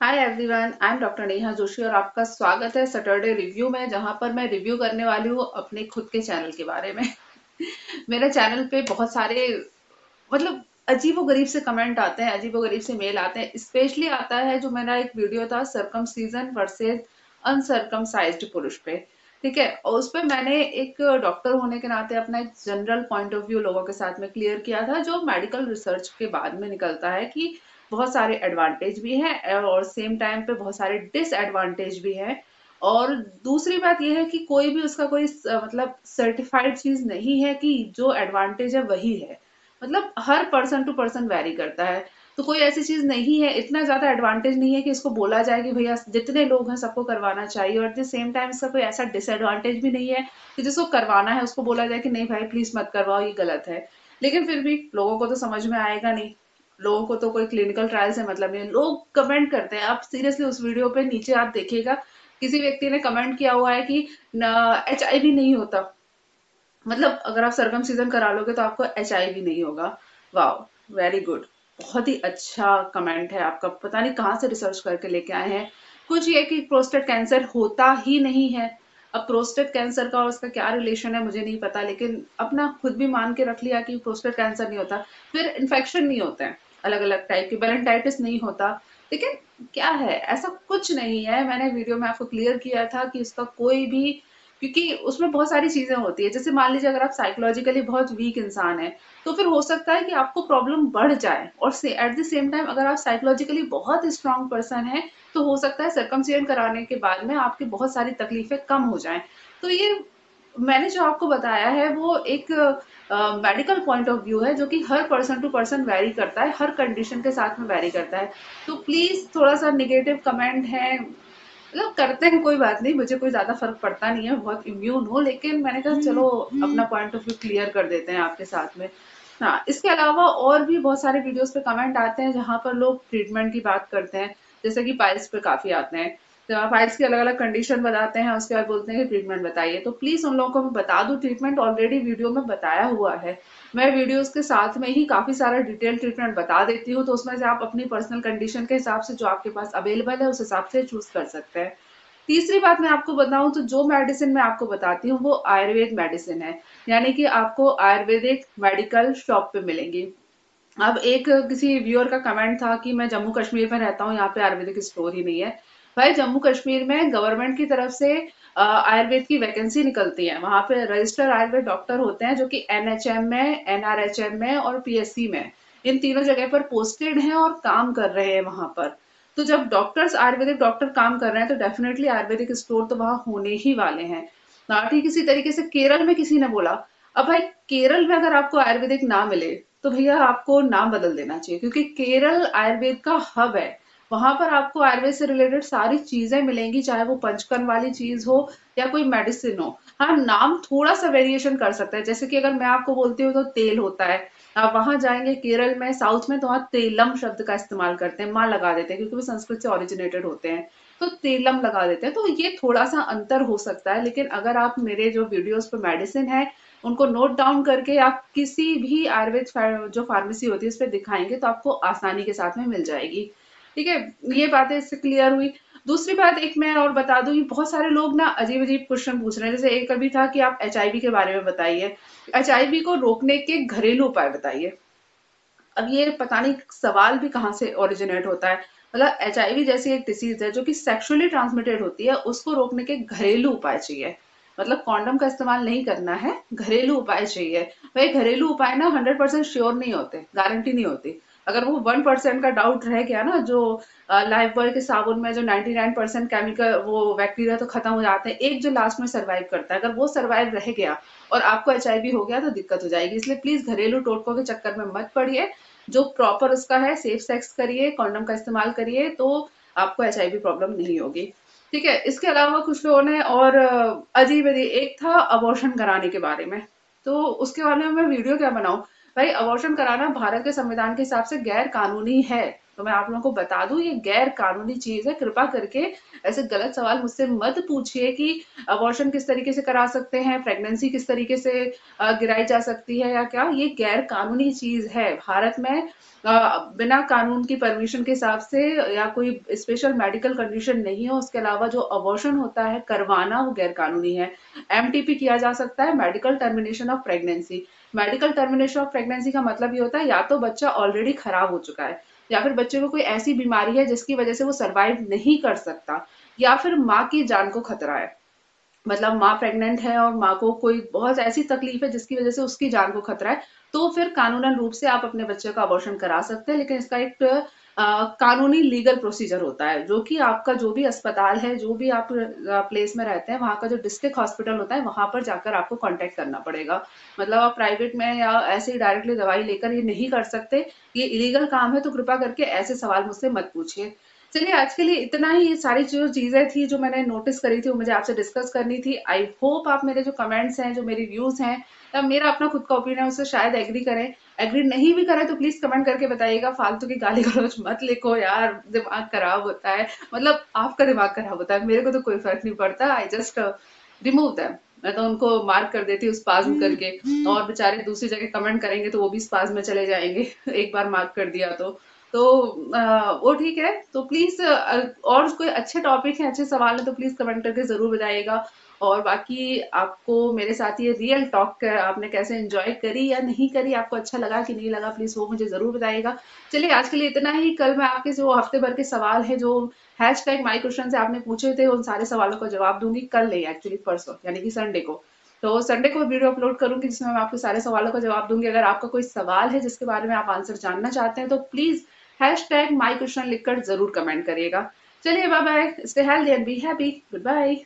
Hi everyone, I am doctor Neha Joshi और आपका स्वागत है सैटरडे रिव्यू में, जहां पर मैं रिव्यू करने वाली हूँ अपने खुद के चैनल के बारे में। मेरे चैनल पे बहुत सारे मतलब अजीबोगरीब से कमेंट आते हैं, अजीबोगरीब से मेल आते हैं। स्पेशली आता है जो मेरा एक वीडियो था सरकमसीजन वर्सेस अनसरकमसाइज्ड पुरुष पे। ठीक है, और उस पे मैंने एक डॉक्टर होने के नाते अपना एक जनरल पॉइंट ऑफ व्यू लोगों के साथ में क्लियर किया था, जो मेडिकल रिसर्च के बाद में निकलता है कि बहुत सारे एडवांटेज भी हैं और सेम टाइम पे बहुत सारे डिसएडवांटेज भी हैं। और दूसरी बात यह है कि कोई भी उसका कोई मतलब सर्टिफाइड चीज नहीं है कि जो एडवांटेज है वही है। मतलब हर पर्सन टू पर्सन वैरी करता है। तो कोई ऐसी चीज नहीं है, इतना ज्यादा एडवांटेज नहीं है कि इसको बोला जाए कि भैया जितने लोग हैं सबको करवाना चाहिए, और एट द सेम टाइम इसका कोई ऐसा डिसएडवांटेज भी नहीं है कि जिसको करवाना है उसको बोला जाए कि नहीं भाई प्लीज मत करवाओ, ये गलत है। लेकिन फिर भी लोगों को तो समझ में आएगा नहीं। लोगों को तो कोई क्लिनिकल ट्रायल से मतलब नहीं है। लोग कमेंट करते हैं, आप सीरियसली उस वीडियो पे नीचे आप देखिएगा, किसी व्यक्ति ने कमेंट किया हुआ है कि HIV नहीं होता। मतलब अगर आप सरकमसीजन करा लोगे तो आपको HIV नहीं होगा। वाह, वेरी गुड। बहुत ही अच्छा कमेंट है आपका, पता नहीं कहाँ से रिसर्च करके लेके आए हैं। कुछ ये कि प्रोस्टेट कैंसर होता ही नहीं है। अब प्रोस्टेट कैंसर का और उसका क्या रिलेशन है मुझे नहीं पता, लेकिन अपना खुद भी मान के रख लिया कि प्रोस्टेट कैंसर नहीं होता। फिर इन्फेक्शन नहीं होते हैं अलग अलग टाइप के, बेलेंटाइटिस नहीं होता। लेकिन क्या है, ऐसा कुछ नहीं है। मैंने वीडियो में आपको क्लियर किया था कि इसका कोई भी, क्योंकि उसमें बहुत सारी चीजें होती है। जैसे मान लीजिए अगर आप साइकोलॉजिकली बहुत वीक इंसान है, तो फिर हो सकता है कि आपको प्रॉब्लम बढ़ जाए, और एट द सेम टाइम अगर आप साइकोलॉजिकली बहुत स्ट्रांग पर्सन है, तो हो सकता है सर्कमसिजन कराने के बाद में आपकी बहुत सारी तकलीफें कम हो जाएं। तो ये मैंने जो आपको बताया है वो एक मेडिकल पॉइंट ऑफ व्यू है, जो कि हर पर्सन टू पर्सन वेरी करता है, हर कंडीशन के साथ में वेरी करता है। तो प्लीज थोड़ा सा निगेटिव कमेंट है, मतलब करते हैं, कोई बात नहीं, मुझे कोई ज्यादा फर्क पड़ता नहीं है, बहुत इम्यून हूँ। लेकिन मैंने कहा चलो अपना पॉइंट ऑफ व्यू क्लियर कर देते हैं आपके साथ में। हाँ, इसके अलावा और भी बहुत सारे वीडियोस पे कमेंट आते हैं जहां पर लोग ट्रीटमेंट की बात करते हैं। जैसे कि पाइल्स पे काफी आते हैं, तो पाइल्स की अलग अलग कंडीशन बताते हैं, उसके बाद बोलते हैं कि ट्रीटमेंट बताइए। तो प्लीज उन लोगों को मैं बता दूं, ट्रीटमेंट ऑलरेडी वीडियो में बताया हुआ है। मैं वीडियोस के साथ में ही काफी सारा डिटेल ट्रीटमेंट बता देती हूँ, तो उसमें से आप अपनी पर्सनल कंडीशन के हिसाब से जो आपके पास अवेलेबल है उस हिसाब से चूज कर सकते हैं। तीसरी बात मैं आपको बताऊं तो जो मेडिसिन मैं आपको बताती हूँ वो आयुर्वेद मेडिसिन है, यानी कि आपको आयुर्वेदिक मेडिकल शॉप पे मिलेंगी। अब एक किसी व्यूअर का कमेंट था कि मैं जम्मू कश्मीर में रहता हूँ, यहाँ पे आयुर्वेदिक स्टोर ही नहीं है। भाई जम्मू कश्मीर में गवर्नमेंट की तरफ से आयुर्वेद की वैकेंसी निकलती है, वहां पे रजिस्टर्ड आयुर्वेद डॉक्टर होते हैं जो कि NHM में, NRHM में और PSC में, इन तीनों जगह पर पोस्टेड हैं और काम कर रहे हैं वहां पर। तो जब डॉक्टर्स आयुर्वेदिक डॉक्टर काम कर रहे हैं तो डेफिनेटली आयुर्वेदिक स्टोर तो वहां होने ही वाले हैं। ठीक इसी तरीके से केरल में किसी ने बोला, अब भाई केरल में अगर आपको आयुर्वेदिक ना मिले तो भैया आपको नाम बदल देना चाहिए, क्योंकि केरल आयुर्वेद का हब है। वहां पर आपको आयुर्वेद से रिलेटेड सारी चीजें मिलेंगी, चाहे वो पंचकर्म वाली चीज हो या कोई मेडिसिन हो। हाँ, नाम थोड़ा सा वेरिएशन कर सकता है, जैसे कि अगर मैं आपको बोलती हूँ तो तेल होता है, आप वहां जाएंगे केरल में साउथ में तो वहाँ तेलम शब्द का इस्तेमाल करते हैं, माँ लगा देते हैं, क्योंकि वो संस्कृत से ओरिजिनेटेड होते हैं। तो तेलम लगा देते हैं, तो ये थोड़ा सा अंतर हो सकता है। लेकिन अगर आप मेरे जो वीडियोस पे मेडिसिन है उनको नोट डाउन करके आप किसी भी आयुर्वेद जो फार्मेसी होती है उस पर दिखाएंगे तो आपको आसानी के साथ में मिल जाएगी। ठीक है, ये बातें इससे क्लियर हुई। दूसरी बात एक मैं और बता दूं, बहुत सारे लोग ना अजीब अजीब क्वेश्चन पूछ रहे हैं। जैसे एक अभी था कि आप HIV के बारे में बताइए, HIV को रोकने के घरेलू उपाय बताइए। अब ये पता नहीं सवाल भी कहाँ से ओरिजिनेट होता है। मतलब HIV जैसी एक डिसीज है जो कि सेक्सुअली ट्रांसमिटेड होती है, उसको रोकने के घरेलू उपाय चाहिए। मतलब कॉन्डम का इस्तेमाल नहीं करना है, घरेलू उपाय चाहिए। भाई घरेलू उपाय ना 100% श्योर नहीं होते, गारंटी नहीं होती। अगर वो 1% का डाउट रह गया ना, जो लाइफ बॉय के साबुन में जो 99% केमिकल वो बैक्टीरिया तो खत्म हो जाते हैं, एक जो लास्ट में सर्वाइव करता है, अगर वो सर्वाइव रह गया और आपको HIV हो गया तो दिक्कत हो जाएगी। इसलिए प्लीज घरेलू टोटकों के चक्कर में मत पड़िए। जो प्रॉपर उसका है सेफ सेक्स करिए, कॉन्डम का इस्तेमाल करिए, तो आपको HIV प्रॉब्लम नहीं होगी। ठीक है, इसके अलावा कुछ लोगों ने और अजीब अजीब, एक था अबॉर्शन कराने के बारे में। तो उसके बारे में मैं वीडियो क्या बनाऊं। भाई अबॉर्शन कराना भारत के संविधान के हिसाब से गैर कानूनी है। तो मैं आप लोगों को बता दूं ये गैर कानूनी चीज है। कृपा करके ऐसे गलत सवाल मुझसे मत पूछिए कि अबॉर्शन किस तरीके से करा सकते हैं, प्रेगनेंसी किस तरीके से गिराई जा सकती है या क्या। ये गैर कानूनी चीज है। भारत में बिना कानून की परमिशन के हिसाब से या कोई स्पेशल मेडिकल कंडीशन नहीं हो, उसके अलावा जो अबॉर्शन होता है करवाना, वो गैर कानूनी है। एमटीपी किया जा सकता है, medical termination of pregnancy. Medical termination of pregnancy का मतलब ये होता है या तो बच्चा ऑलरेडी खराब हो चुका है, या फिर बच्चे को कोई ऐसी बीमारी है जिसकी वजह से वो सरवाइव नहीं कर सकता, या फिर माँ की जान को खतरा है। मतलब माँ प्रेग्नेंट है और माँ को कोई बहुत ऐसी तकलीफ है जिसकी वजह से उसकी जान को खतरा है, तो फिर कानूनन रूप से आप अपने बच्चे का अबॉर्शन करा सकते हैं। लेकिन इसका एक कानूनी लीगल प्रोसीजर होता है, जो कि आपका जो भी अस्पताल है, जो भी आप प्लेस में रहते हैं, वहां का जो डिस्ट्रिक्ट हॉस्पिटल होता है, वहां पर जाकर आपको कांटेक्ट करना पड़ेगा। मतलब आप प्राइवेट में या ऐसे ही डायरेक्टली दवाई लेकर ये नहीं कर सकते। ये इलीगल काम है, तो कृपा करके ऐसे सवाल मुझसे मत पूछिए। चलिए, आज के लिए इतना ही। ये सारी जो चीजें थी जो मैंने नोटिस करी थी, वो मुझे आपसे डिस्कस करनी थी। आई होप आप मेरे जो कमेंट्स हैं, जो मेरी व्यूज हैं, या मेरा अपना खुद का ओपिनियन है, उससे शायद एग्री करें। एग्री नहीं भी करें तो प्लीज कमेंट करके बताइएगा। फालतू की गाली गलौज मत लिखो यार, दिमाग खराब होता है। मतलब आपका दिमाग खराब होता है, मेरे को तो कोई फर्क नहीं पड़ता। I just remove them. मैं तो उनको मार्क कर देती हूँ स्पाज्म करके, और बेचारे दूसरी जगह कमेंट करेंगे तो वो भी स्पाज्म में चले जाएंगे एक बार मार्क कर दिया तो वो ठीक है। तो प्लीज और कोई अच्छे टॉपिक है, अच्छे सवाल है, तो प्लीज कमेंट करके जरूर बताइएगा। और बाकी आपको मेरे साथ ये रियल टॉक आपने कैसे एंजॉय करी या नहीं करी, आपको अच्छा लगा कि नहीं लगा, प्लीज वो मुझे जरूर बताइएगा। चलिए, आज के लिए इतना ही। कल मैं आपके जो हफ्ते भर के सवाल है, जो हैशटैग माई क्वेश्चन से आपने पूछे थे, उन सारे सवालों का जवाब दूंगी। कल नहीं, एक्चुअली परसों, यानी कि संडे को। तो संडे को वीडियो अपलोड करूंगी जिसमें मैं आपके सारे सवालों का जवाब दूंगी। अगर आपका कोई सवाल है जिसके बारे में आप आंसर जानना चाहते हैं, तो प्लीज हैशटैग माई क्वेश्चन लिखकर जरूर कमेंट करिएगा। चलिए, bye bye, stay healthy and be happy. Good bye.